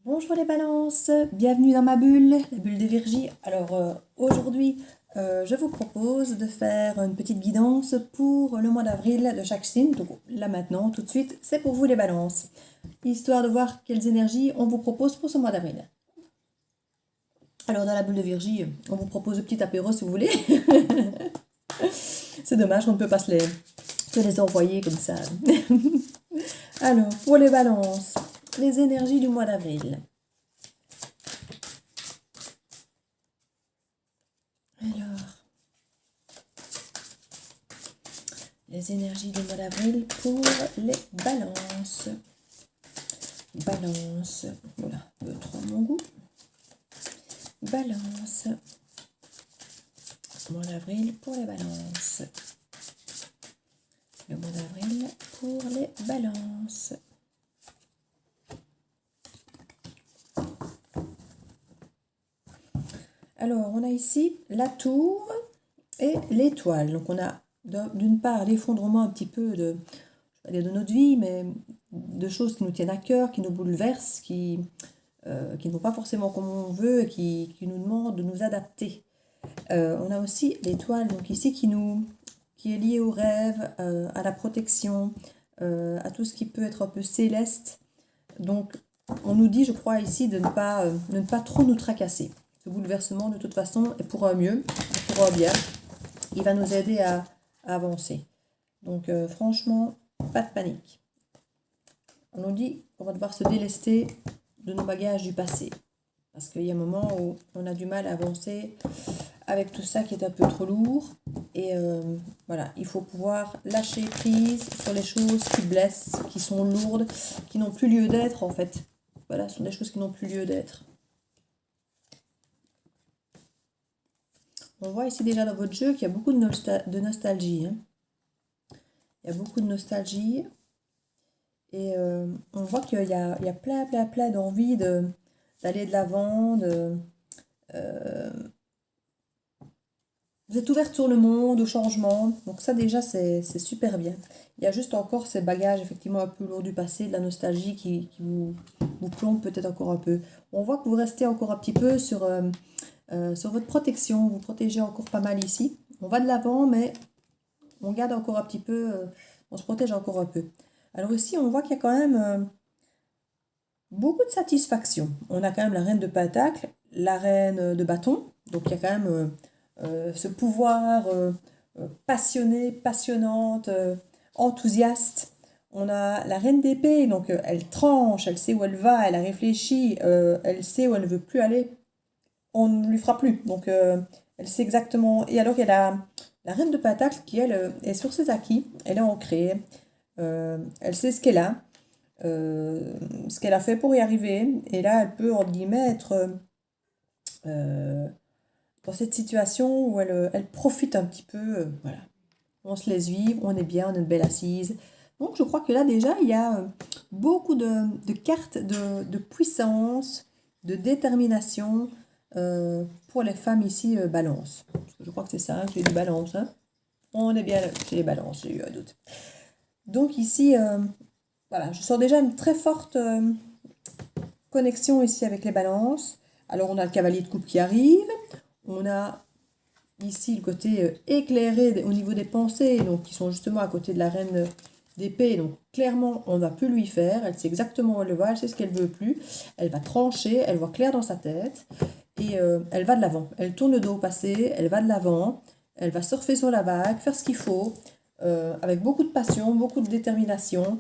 Bonjour les balances, bienvenue dans ma bulle, la bulle de Virgie. Alors aujourd'hui, je vous propose de faire une petite guidance pour le mois d'avril de chaque signe. Donc là maintenant, tout de suite, c'est pour vous les balances. Histoire de voir quelles énergies on vous propose pour ce mois d'avril. Alors dans la bulle de Virgie, on vous propose le petit apéro si vous voulez. C'est dommage qu'on ne peut pas se les envoyer comme ça. Alors, pour les balances, les énergies du mois d'avril. Alors, les énergies du mois d'avril pour les balances. Balance, voilà, un peu trop à mon goût. Balance. Mois d'avril pour les balances. Le mois d'avril pour les balances. Alors, on a ici la tour et l'étoile. Donc, on a d'une part l'effondrement un petit peu de notre vie, mais de choses qui nous tiennent à cœur, qui nous bouleversent, qui ne vont pas forcément comme on veut, et qui nous demandent de nous adapter. On a aussi l'étoile, donc ici, qui est liée au rêve, à la protection, à tout ce qui peut être un peu céleste. Donc, on nous dit, je crois, ici, de ne pas trop nous tracasser. Ce bouleversement, de toute façon, est pour un mieux, pour un bien. Il va nous aider à avancer. Donc, franchement, pas de panique. On nous dit qu'on va devoir se délester de nos bagages du passé. Parce qu'il y a un moment où on a du mal à avancer avec tout ça qui est un peu trop lourd. Et voilà, il faut pouvoir lâcher prise sur les choses qui blessent, qui sont lourdes, qui n'ont plus lieu d'être en fait. Voilà, ce sont des choses qui n'ont plus lieu d'être. On voit ici déjà dans votre jeu qu'il y a beaucoup de nostalgie. Hein. Il y a beaucoup de nostalgie. Et on voit qu'il y a plein d'envie d'aller de l'avant, vous êtes ouverte sur le monde, au changement. Donc ça déjà, c'est super bien. Il y a juste encore ces bagages effectivement un peu lourds du passé, de la nostalgie qui vous plombe peut-être encore un peu. On voit que vous restez encore un petit peu sur votre protection. Vous protégez encore pas mal ici. On va de l'avant, mais on garde encore un petit peu, on se protège encore un peu. Alors ici, on voit qu'il y a quand même beaucoup de satisfaction. On a quand même la reine de Pentacle, la reine de bâton. Donc il y a quand même ce pouvoir passionné, passionnante, enthousiaste. On a la reine d'épée, donc elle tranche, elle sait où elle va, elle a réfléchi, elle sait où elle ne veut plus aller, on ne lui fera plus. Donc elle sait exactement. Et alors il y a la reine de Pentacle qui, elle, est sur ses acquis, elle est ancrée, elle sait ce qu'elle a, ce qu'elle a fait pour y arriver. Et là, elle peut, entre guillemets, être dans cette situation où elle profite un petit peu. Voilà. On se laisse vivre, on est bien, on a une belle assise. Donc je crois que là déjà, il y a beaucoup de cartes de puissance, de détermination pour les femmes ici, balance. Parce que je crois que c'est ça, j'ai du balance. Hein. On est bien chez les balances, j'ai eu un doute. Donc ici, voilà, je sens déjà une très forte connexion ici avec les balances. Alors on a le cavalier de coupe qui arrive, on a ici le côté éclairé au niveau des pensées, donc qui sont justement à côté de la reine d'épée. Donc clairement, on ne va plus lui faire, elle sait exactement où elle va, elle sait ce qu'elle veut plus, elle va trancher, elle voit clair dans sa tête, et elle va de l'avant. Elle tourne le dos au passé, elle va de l'avant, elle va surfer sur la vague, faire ce qu'il faut, avec beaucoup de passion, beaucoup de détermination.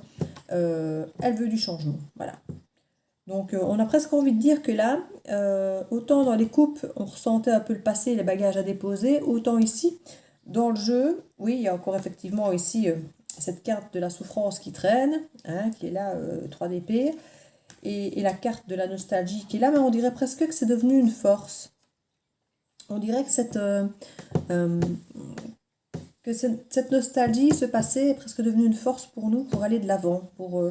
Elle veut du changement, voilà. Donc on a presque envie de dire que là, autant dans les coupes, on ressentait un peu le passé, les bagages à déposer, autant ici, dans le jeu, oui, il y a encore effectivement ici cette carte de la souffrance qui traîne, hein, qui est là, 3 d'épée, et la carte de la nostalgie qui est là, mais on dirait presque que c'est devenu une force. On dirait que cette nostalgie, ce passé est presque devenu une force pour nous, pour aller de l'avant, pour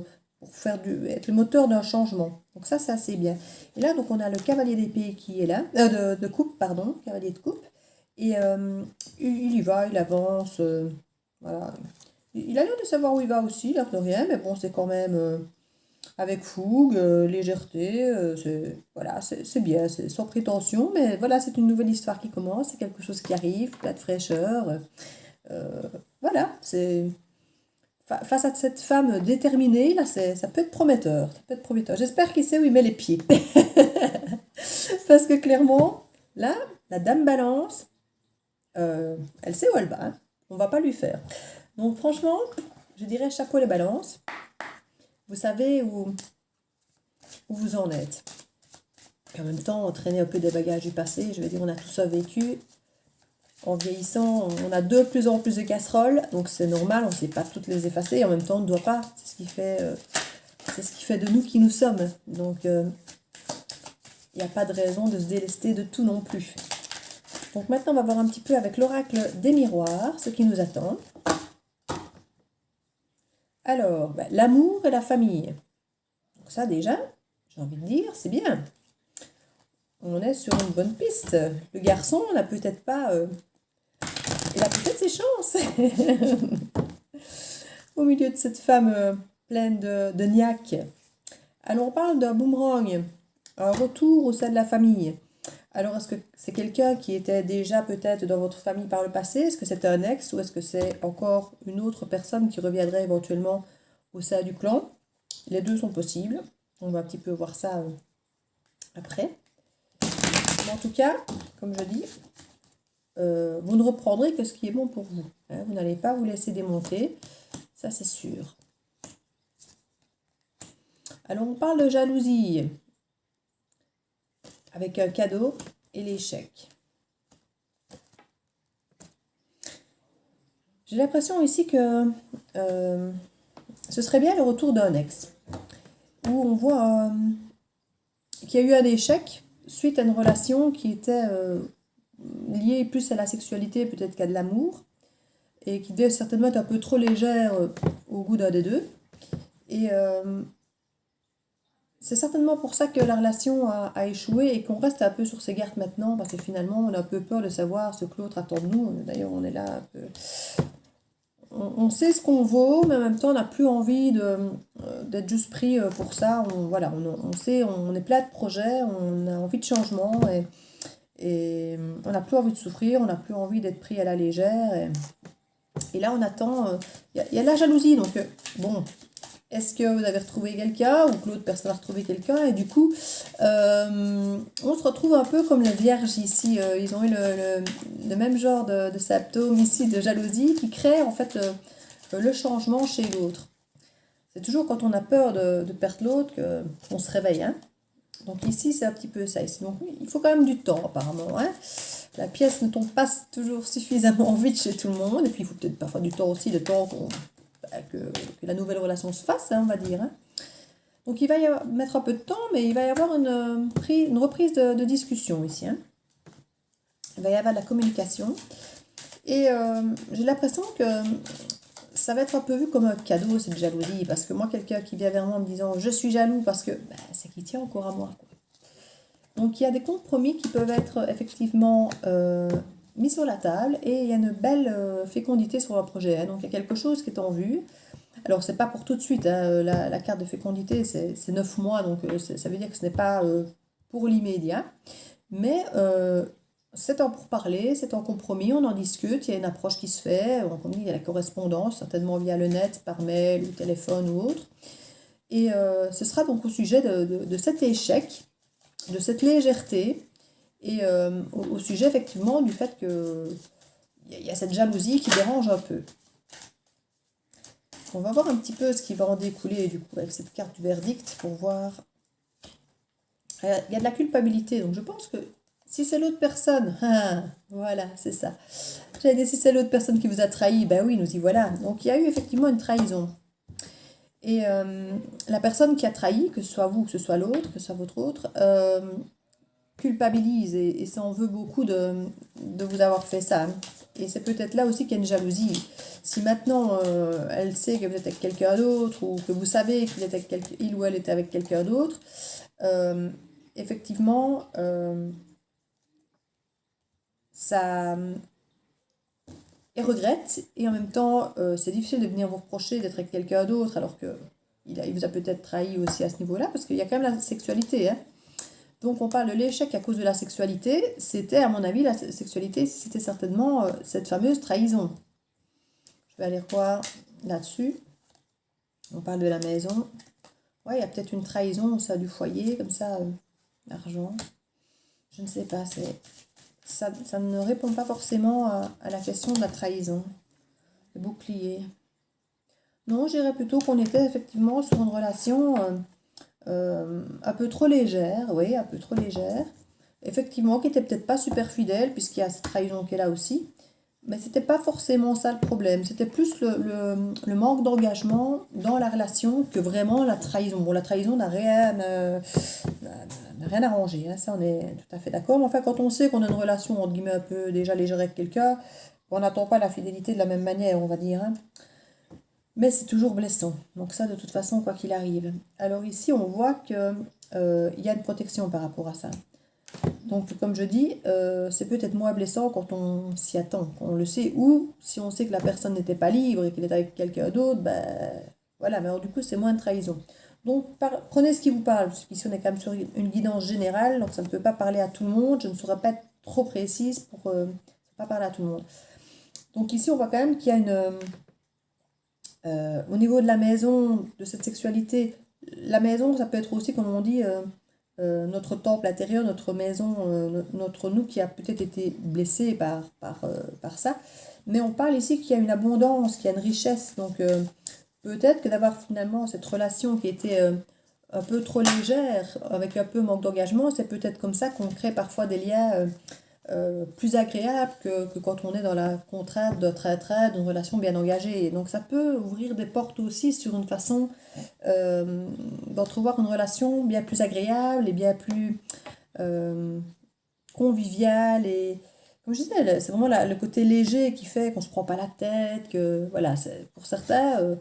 faire être le moteur d'un changement. Donc ça, c'est assez bien. Et là, donc on a le cavalier d'épée qui est là, de coupe, pardon, cavalier de coupe. Et il y va, il avance, voilà. Il a l'air de savoir où il va aussi, l'air de rien, mais bon, c'est quand même... avec fougue, légèreté, voilà, c'est bien, c'est sans prétention, mais voilà, c'est une nouvelle histoire qui commence, c'est quelque chose qui arrive, plein de fraîcheur. euh, voilà, face à cette femme déterminée, là, ça peut être prometteur, ça peut être prometteur. J'espère qu'il sait où il met les pieds. Parce que clairement, là, la dame balance, elle sait où elle va, hein. On va pas lui faire. Donc franchement, je dirais chapeau les balances. Vous savez où vous en êtes. Et en même temps, on traînait un peu des bagages du passé. Je veux dire, on a tout ça vécu. En vieillissant, on a de plus en plus de casseroles. Donc c'est normal, on ne sait pas toutes les effacer. Et en même temps, on ne doit pas. C'est ce qui fait de nous qui nous sommes. Donc il n'y a pas de raison de se délester de tout non plus. Donc maintenant, on va voir un petit peu avec l'oracle des miroirs ce qui nous attend. Alors, l'amour et la famille. Donc ça déjà, j'ai envie de dire, c'est bien. On est sur une bonne piste. Le garçon n'a peut-être pas... il a peut-être ses chances. Au milieu de cette femme pleine de niaque. Alors on parle d'un boomerang, un retour au sein de la famille. Alors est-ce que c'est quelqu'un qui était déjà peut-être dans votre famille par le passé? Est-ce que c'est un ex ou est-ce que c'est encore une autre personne qui reviendrait éventuellement au sein du clan? Les deux sont possibles. On va un petit peu voir ça après. Mais en tout cas, comme je dis, vous ne reprendrez que ce qui est bon pour vous, hein. Vous n'allez pas vous laisser démonter, ça c'est sûr. Alors on parle de jalousie, avec un cadeau et l'échec. J'ai l'impression ici que ce serait bien le retour d'un ex, où on voit qu'il y a eu un échec suite à une relation qui était liée plus à la sexualité peut-être qu'à de l'amour, et qui devait certainement être un peu trop légère au goût d'un des deux. Et c'est certainement pour ça que la relation a échoué et qu'on reste un peu sur ses gardes maintenant, parce que finalement on a un peu peur de savoir ce que l'autre attend de nous. D'ailleurs on est là un peu... On sait ce qu'on vaut, mais en même temps on n'a plus envie d'être juste pris pour ça. Voilà, on sait, on est plein de projets, on a envie de changement et on n'a plus envie de souffrir, on n'a plus envie d'être pris à la légère. Et là on attend, il y a de la jalousie, donc bon... Est-ce que vous avez retrouvé quelqu'un ou que l'autre personne a retrouvé quelqu'un? Et du coup, on se retrouve un peu comme les vierges ici. Ils ont eu le même genre de symptômes ici de jalousie qui crée en fait le changement chez l'autre. C'est toujours quand on a peur de perdre l'autre qu'on se réveille, hein. Donc ici, c'est un petit peu ça ici. Donc il faut quand même du temps apparemment, hein. La pièce ne tombe pas toujours suffisamment vite chez tout le monde. Et puis il faut peut-être parfois du temps aussi, le temps que la nouvelle relation se fasse, hein, on va dire, hein. Donc il va y avoir, mettre un peu de temps, mais il va y avoir une reprise de discussion ici, hein. Il va y avoir de la communication. Et j'ai l'impression que ça va être un peu vu comme un cadeau, cette jalousie. Parce que moi, quelqu'un qui vient vers moi en me disant « je suis jaloux » parce que c'est qu'il tient encore à moi, quoi. Donc il y a des compromis qui peuvent être effectivement mis sur la table et il y a une belle fécondité sur le projet, hein. Donc il y a quelque chose qui est en vue. Alors c'est pas pour tout de suite, hein. La carte de fécondité c'est 9 mois, donc ça veut dire que ce n'est pas pour l'immédiat. Mais c'est en pourparler, c'est en compromis, on en discute, il y a une approche qui se fait, il y a la correspondance, certainement via le net, par mail ou téléphone ou autre. Et ce sera donc au sujet de cet échec, de cette légèreté, et au sujet effectivement du fait qu'il y a cette jalousie qui dérange un peu. On va voir un petit peu ce qui va en découler du coup avec cette carte du verdict pour voir. Il y a de la culpabilité, donc je pense que si c'est l'autre personne, voilà, c'est ça. J'allais dire si c'est l'autre personne qui vous a trahi, ben oui, nous y voilà. Donc il y a eu effectivement une trahison. Et la personne qui a trahi, que ce soit vous, que ce soit l'autre, que ce soit votre autre, culpabilise et s'en veut beaucoup de vous avoir fait ça. Et c'est peut-être là aussi qu'il y a une jalousie. Si maintenant elle sait que vous êtes avec quelqu'un d'autre ou que vous savez qu'il ou elle était avec quelqu'un d'autre, effectivement, ça et regrette et en même temps c'est difficile de venir vous reprocher d'être avec quelqu'un d'autre alors que il vous a peut-être trahi aussi à ce niveau-là, parce qu'il y a quand même la sexualité, hein. Donc on parle de l'échec à cause de la sexualité. C'était, à mon avis, la sexualité, c'était certainement cette fameuse trahison. Je vais aller voir là-dessus. On parle de la maison. Ouais, il y a peut-être une trahison au sein du foyer, comme ça, argent. Je ne sais pas, ça ne répond pas forcément à la question de la trahison. Le bouclier. Non, je dirais plutôt qu'on était effectivement sur une relation un peu trop légère, oui, un peu trop légère. Effectivement, qui n'était peut-être pas super fidèle, puisqu'il y a cette trahison qui est là aussi. Mais c'était pas forcément ça le problème. C'était plus le manque d'engagement dans la relation que vraiment la trahison. Bon, la trahison n'a rien arrangé, hein, ça on est tout à fait d'accord. Mais enfin, quand on sait qu'on a une relation entre guillemets un peu déjà légère avec quelqu'un, on n'attend pas la fidélité de la même manière, on va dire, hein. Mais c'est toujours blessant. Donc ça, de toute façon, quoi qu'il arrive. Alors ici, on voit que il y a une protection par rapport à ça. Donc, comme je dis, c'est peut-être moins blessant quand on s'y attend, quand on le sait, ou si on sait que la personne n'était pas libre et qu'elle est avec quelqu'un d'autre, ben voilà, mais alors du coup, c'est moins de trahison. Donc, prenez ce qui vous parle, parce qu'ici, on est quand même sur une guidance générale, donc ça ne peut pas parler à tout le monde, je ne saurais pas être trop précise pour pas parler à tout le monde. Donc ici, on voit quand même qu'il y a au niveau de la maison, de cette sexualité, la maison, ça peut être aussi, comme on dit, notre temple intérieur, notre maison, notre nous qui a peut-être été blessé par ça. Mais on parle ici qu'il y a une abondance, qu'il y a une richesse. Donc peut-être que d'avoir finalement cette relation qui était un peu trop légère, avec un peu manque d'engagement, c'est peut-être comme ça qu'on crée parfois des liens plus agréable que quand on est dans la contrainte de traite, d'une relation bien engagée. Et donc ça peut ouvrir des portes aussi sur une façon d'entrevoir une relation bien plus agréable et bien plus conviviale. Et comme je disais, c'est vraiment le côté léger qui fait qu'on ne se prend pas la tête, que voilà, pour certains,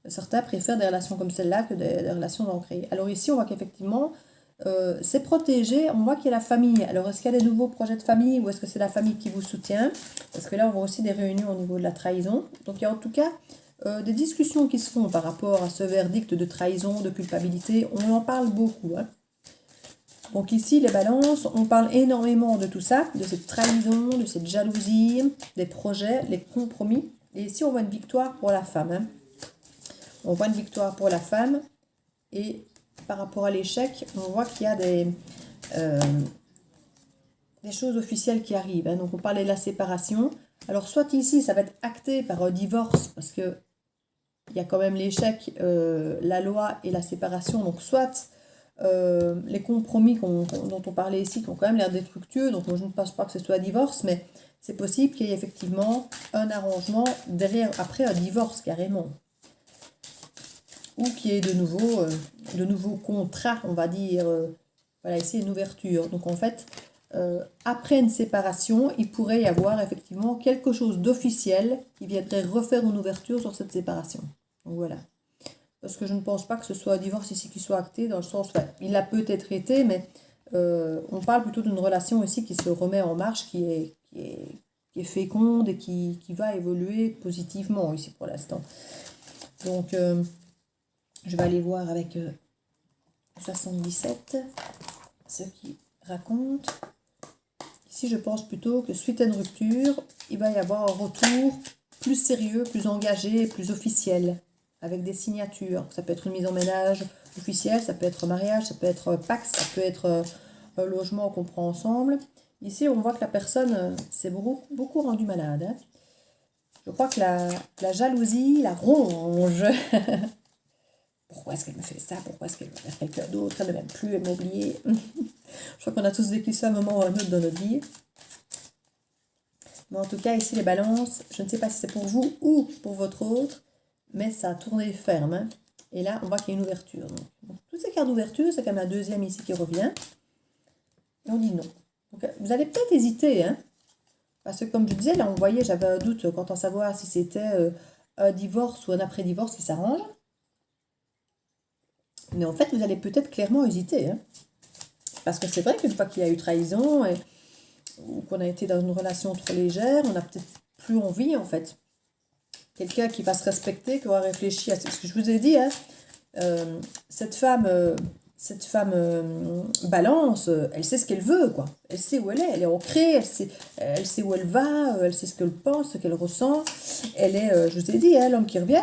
certains préfèrent des relations comme celle-là que des relations ancrées. Alors ici, on voit qu'effectivement, c'est protégé, on voit qu'il y a la famille. Alors, est-ce qu'il y a des nouveaux projets de famille ou est-ce que c'est la famille qui vous soutient? Parce que là, on voit aussi des réunions au niveau de la trahison. Donc, il y a en tout cas des discussions qui se font par rapport à ce verdict de trahison, de culpabilité. On en parle beaucoup, hein. Donc ici, les balances, on parle énormément de tout ça, de cette trahison, de cette jalousie, des projets, les compromis. Et ici, on voit une victoire pour la femme, hein. On voit une victoire pour la femme et par rapport à l'échec, on voit qu'il y a des choses officielles qui arrivent, hein. Donc on parlait de la séparation. Alors soit ici, ça va être acté par un divorce, parce que il y a quand même l'échec, la loi et la séparation. Donc soit les compromis dont on parlait ici, qui ont quand même l'air d'être fructueux, donc moi, je ne pense pas que ce soit un divorce, mais c'est possible qu'il y ait effectivement un arrangement derrière, après un divorce carrément. Ou qu'il y ait de nouveaux contrats, on va dire. Voilà, ici, une ouverture. Donc, en fait, après une séparation, il pourrait y avoir effectivement quelque chose d'officiel qui viendrait refaire une ouverture sur cette séparation. Donc, voilà. Parce que je ne pense pas que ce soit un divorce ici qui soit acté, dans le sens, enfin, il a peut-être été, mais on parle plutôt d'une relation ici qui se remet en marche, qui est féconde et qui va évoluer positivement ici pour l'instant. Donc, je vais aller voir avec 77 ce qui raconte. Ici, je pense plutôt que suite à une rupture, il va y avoir un retour plus sérieux, plus engagé, plus officiel, avec des signatures. Ça peut être une mise en ménage officielle, ça peut être un mariage, ça peut être un pacte, ça peut être un logement qu'on prend ensemble. Ici, on voit que la personne s'est beaucoup rendue malade, hein. Je crois que la jalousie la ronge. Pourquoi est-ce qu'elle me fait ça? Pourquoi est-ce qu'elle veut faire quelqu'un d'autre? Elle ne m'aime plus, elle m'a oublié. Je crois qu'on a tous vécu ça à un moment ou à un autre dans notre vie. Mais en tout cas, ici, les balances, je ne sais pas si c'est pour vous ou pour votre autre, mais ça a tourné ferme, hein. Et là, on voit qu'il y a une ouverture. Donc, toutes ces cartes d'ouverture, c'est quand même la deuxième ici qui revient. Et on dit non. Donc, vous allez peut-être hésiter, hein. Parce que comme je disais, là, on voyait, j'avais un doute quant à savoir si c'était un divorce ou un après-divorce qui s'arrange. Mais en fait, vous allez peut-être clairement hésiter, hein. Parce que c'est vrai qu'une fois qu'il y a eu trahison ou qu'on a été dans une relation trop légère, on n'a peut-être plus envie, en fait. Quelqu'un qui va se respecter, qui aura réfléchi à ce que je vous ai dit, hein. cette femme, balance, elle sait ce qu'elle veut, quoi. Elle sait où elle est ancrée, elle sait où elle va, elle sait ce qu'elle pense, ce qu'elle ressent. Elle est, je vous ai dit, hein, l'homme qui revient,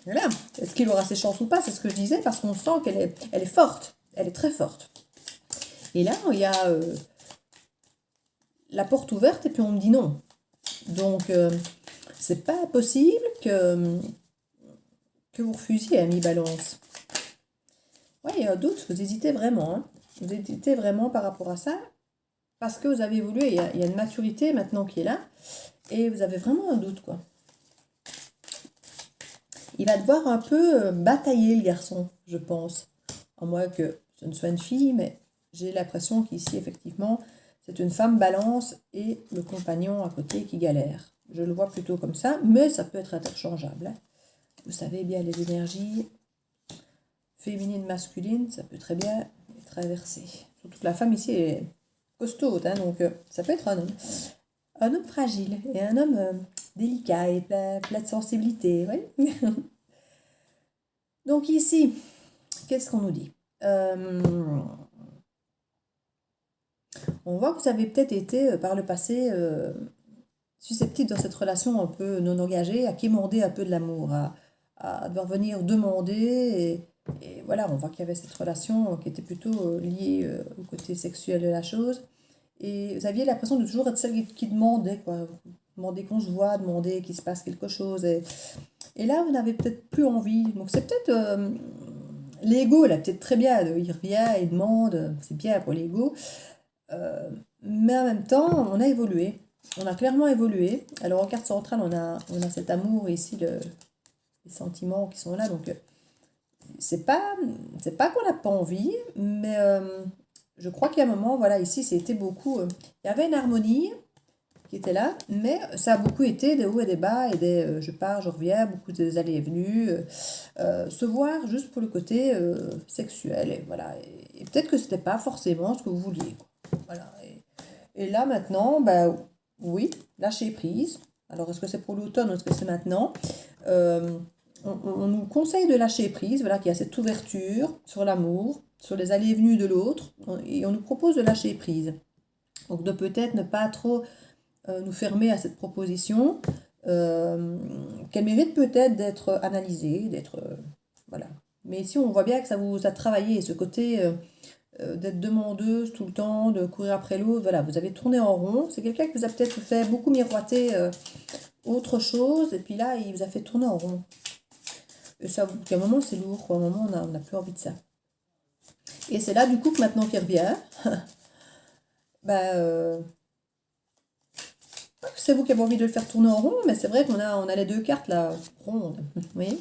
voilà. Est-ce qu'il aura ses chances ou pas? C'est ce que je disais, parce qu'on sent elle est forte, elle est très forte. Et là, il y a la porte ouverte et puis on me dit non. Donc, c'est pas possible que vous refusiez, ami Balance. Ouais, il y a un doute, vous hésitez vraiment. Hein. Vous hésitez vraiment par rapport à ça, parce que vous avez évolué, il y a une maturité maintenant qui est là, et vous avez vraiment un doute, quoi. Il va devoir un peu batailler, le garçon, je pense. À moins que ce ne soit une fille, mais j'ai l'impression qu'ici, effectivement, c'est une femme balance et le compagnon à côté qui galère. Je le vois plutôt comme ça, mais ça peut être interchangeable. Hein. Vous savez bien, les énergies féminines, masculines, ça peut très bien être inversé. Surtout que la femme ici est costaud, hein, donc ça peut être un homme. Un homme fragile et un homme délicat et plein de sensibilité. Oui. Donc ici, qu'est-ce qu'on nous dit? On voit que vous avez peut-être été par le passé susceptible dans cette relation un peu non engagée, à quémander un peu de l'amour, à devoir venir demander. Et voilà, on voit qu'il y avait cette relation qui était plutôt liée au côté sexuel de la chose. Et vous aviez l'impression de toujours être celle qui demandait, quoi. Demander qu'on se voit, demander qu'il se passe quelque chose. Et là, vous n'avez peut-être plus envie. Donc c'est peut-être l'ego, là, peut-être très bien. Il revient, il demande, c'est bien pour l'ego. Mais en même temps, on a évolué. On a clairement évolué. Alors en carte centrale, on a cet amour et ici les sentiments qui sont là. Donc c'est pas qu'on n'a pas envie, mais je crois qu'il y a un moment, voilà, ici c'était beaucoup. Il y avait une harmonie qui était là, mais ça a beaucoup été des hauts et des bas et des je pars, je reviens, beaucoup des allées et venues. Se voir juste pour le côté sexuel. Et voilà. Et peut-être que c'était pas forcément ce que vous vouliez. Quoi. Voilà. Et là maintenant, bah, oui, lâcher prise. Alors est-ce que c'est pour l'automne ou est-ce que c'est maintenant? On nous conseille de lâcher prise, voilà, qu'il y a cette ouverture sur l'amour, sur les allées et venues de l'autre, et on nous propose de lâcher prise. Donc de peut-être ne pas trop nous fermer à cette proposition, qu'elle mérite peut-être d'être analysée, d'être... voilà. Mais ici, on voit bien que ça vous a travaillé, ce côté d'être demandeuse tout le temps, de courir après l'autre, voilà, vous avez tourné en rond. C'est quelqu'un qui vous a peut-être fait beaucoup miroiter autre chose, et puis là, il vous a fait tourner en rond. Et ça, à un moment, c'est lourd, quoi. À un moment, on n'a plus envie de ça. Et c'est là, du coup, que maintenant qu'il revient, bah, c'est vous qui avez envie de le faire tourner en rond, mais c'est vrai qu'on a les deux cartes, là, rondes, vous voyez.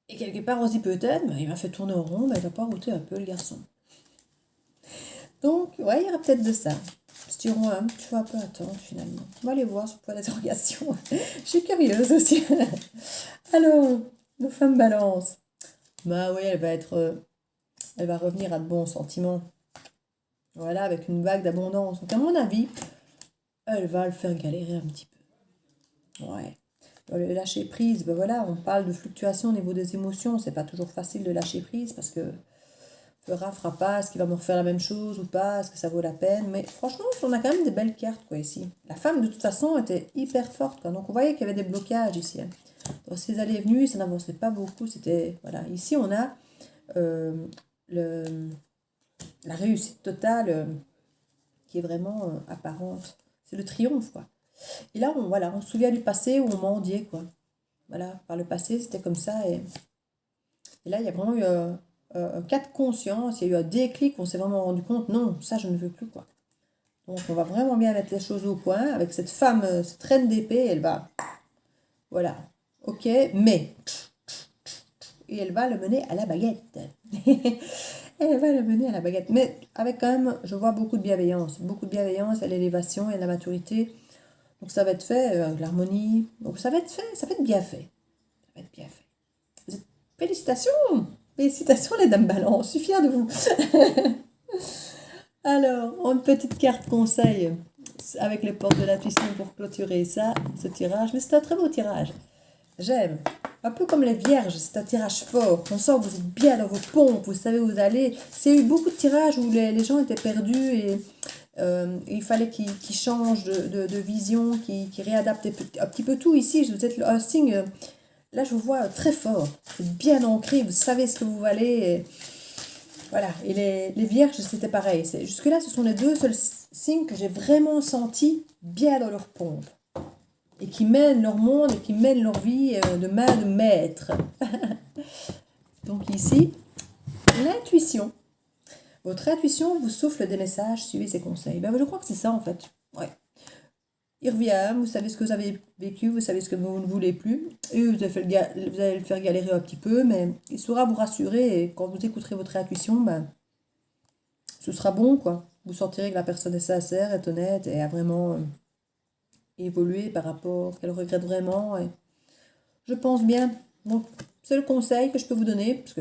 Et quelque part, on se dit peut-être, il m'a fait tourner en rond, il va pas router un peu, le garçon. Donc, ouais, il y aura peut-être de ça. Stirons un peu attendre, finalement. On va aller voir ce point d'interrogation. Je suis curieuse aussi. Alors, nos femmes balance. Bah oui, elle va revenir à de bons sentiments. Voilà, avec une vague d'abondance. Donc, à mon avis, elle va le faire galérer un petit peu. Ouais. Le lâcher prise, ben voilà, on parle de fluctuation au niveau des émotions. C'est pas toujours facile de lâcher prise parce que fera pas, est-ce qu'il va me refaire la même chose ou pas, est-ce que ça vaut la peine. Mais franchement, on a quand même des belles cartes, quoi, ici. La femme, de toute façon, était hyper forte, quoi. Donc, on voyait qu'il y avait des blocages ici. Hein. Dans ces allées et venues, ça n'avançait pas beaucoup. C'était, voilà. Ici, on a la réussite totale qui est vraiment apparente. C'est le triomphe, quoi. Et là, on se souvient du passé où on mendiait, quoi. Voilà, par le passé, c'était comme ça. Et là, il y a vraiment eu un cas de conscience, il y a eu un déclic, on s'est vraiment rendu compte, non, ça, je ne veux plus, quoi. Donc, on va vraiment bien mettre les choses au point. Avec cette femme, cette reine d'épée, elle va... Voilà. Ok, mais... Et elle va le mener à la baguette. Elle va le mener à la baguette. Mais avec quand même, je vois beaucoup de bienveillance. Beaucoup de bienveillance à l'élévation et à la maturité. Donc ça va être fait avec l'harmonie. Donc ça va être fait, ça va être bien fait. Ça va être bien fait. Félicitations! Félicitations les dames balance, je suis fière de vous. Alors, une petite carte conseil avec les portes de l'intuition pour clôturer ça, ce tirage. Mais c'est un très beau tirage. J'aime. un peu comme les vierges, c'est un tirage fort. On sent que vous êtes bien dans vos pompes, vous savez où vous allez. C'est eu beaucoup de tirages où les gens étaient perdus et il fallait qu'ils changent de vision, qu'ils réadaptent un petit peu tout. Ici, vous êtes un signe, là je vous vois très fort. Vous êtes bien ancré, vous savez ce que vous valez. Et voilà, et les vierges, c'était pareil. Jusque-là, ce sont les deux seuls signes que j'ai vraiment senti bien dans leur pompe. Et qui mènent leur monde et qui mènent leur vie de main de maître. Donc ici, l'intuition. Votre intuition vous souffle des messages, suivez ses conseils. Ben, je crois que c'est ça en fait. Ouais. Il revient, vous savez ce que vous avez vécu, vous savez ce que vous ne voulez plus. Et vous allez le faire galérer un petit peu, mais il saura vous rassurer. Et quand vous écouterez votre intuition, ben, ce sera bon, quoi. Vous sentirez que la personne est sincère, est honnête et a vraiment évolué par rapport, qu'elle regrette vraiment. Et je pense bien. Donc, c'est le conseil que je peux vous donner, parce que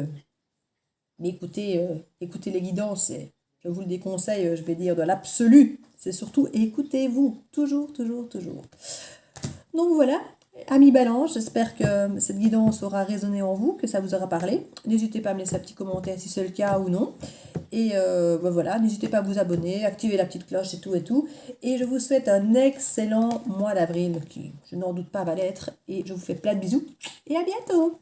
mais écoutez les guidances, je vous le déconseille, je vais dire de l'absolu. C'est surtout écoutez-vous, toujours, toujours, toujours. Donc voilà, amis Balance, j'espère que cette guidance aura résonné en vous, que ça vous aura parlé. N'hésitez pas à me laisser un petit commentaire si c'est le cas ou non. Et voilà, n'hésitez pas à vous abonner, activer la petite cloche et tout et tout. Et je vous souhaite un excellent mois d'avril, qui, je n'en doute pas, va l'être. Et je vous fais plein de bisous et à bientôt!